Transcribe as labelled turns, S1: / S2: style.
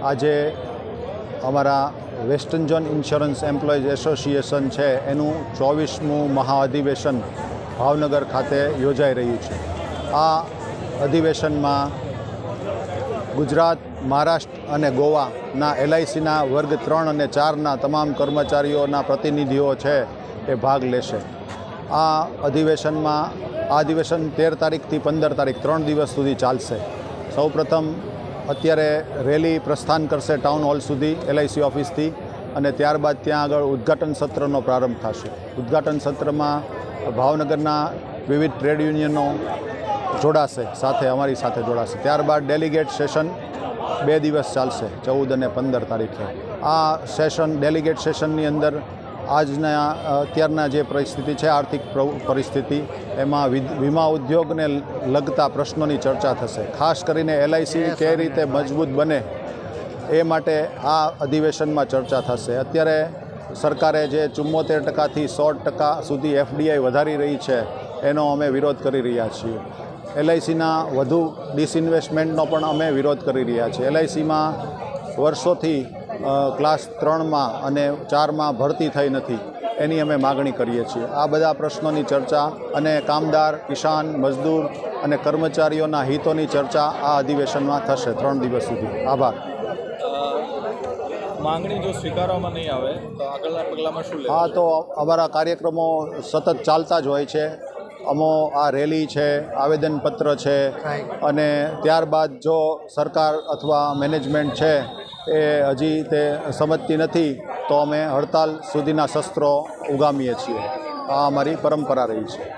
S1: આજે અમારા western zone insurance employees association છે એનું 24મું મહાઅધિવેશન ભાવનગર ખાતે યોજાઈ રહ્યું છે। આ અધિવેશનમાં ગુજરાત, મહારાષ્ટ્ર અને ગોવાના LICના વર્ગ 3 અને 4ના તમામ કર્મચારીઓના પ્રતિનિધિઓ છે એ ભાગ લેશે। આ અધિવેશન 13 તારીખથી 15 તારીખ 3 દિવસ સુધી ચાલશે। સૌપ્રથમ અત્યારે રેલી પ્રસ્થાન કરશે ટાઉન હોલ સુધી LIC ઓફિસથી, અને ત્યારબાદ ત્યાં આગળ ઉદ્ઘાટન સત્રનો પ્રારંભ થશે। ઉદ્ઘાટન સત્રમાં ભાવનગરના વિવિધ ટ્રેડ યુનિયનો જોડાશે, અમારી સાથે જોડાશે। ત્યારબાદ ડેલિગેટ સેશન 2 દિવસ ચાલશે, 14 અને 15 તારીખે। આ ડેલિગેટ સેશનની અંદર અત્યારના જે પરિસ્થિતિ છે, આર્થિક પરિસ્થિતિ, એમાં વીમા ઉદ્યોગને લગતા પ્રશ્નોની ચર્ચા થશે। ખાસ કરીને LIC કઈ રીતે મજબૂત બને એ માટે આ અધિવેશનમાં ચર્ચા થશે। અત્યારે સરકારે જે 74%થી 100% સુધી FDI વધારી રહી છે એનો અમે વિરોધ કરી રહ્યા છીએ। LICના વધુ ડિસઇન્વેસ્ટમેન્ટનો પણ અમે વિરોધ કરી રહ્યા છીએ। LICમાં વર્ષોથી ક્લાસ 3માં અને 4માં ભરતી થઈ નથી, એની અમે માગણી કરીએ છીએ। આ બધા પ્રશ્નોની ચર્ચા અને કામદાર, કિસાન, મજદૂર અને કર્મચારીઓના હિતોની ચર્ચા આ અધિવેશનમાં થશે 3 દિવસ સુધી। આભાર।
S2: માંગણી જો સ્વીકારવામાં નહીં આવે તો આગળના પગલામાં શું લેવું?
S1: હા, તો અમારા કાર્યક્રમો સતત ચાલતા જ હોય છે। આ રેલી છે, આવેદનપત્ર છે, અને ત્યારબાદ જો સરકાર અથવા મેનેજમેન્ટ છે એ હજી તે સમજતી નથી તો અમે હડતાલ સુધીના શસ્ત્રો ઉગામીએ છીએ। આ અમારી પરંપરા રહી છે।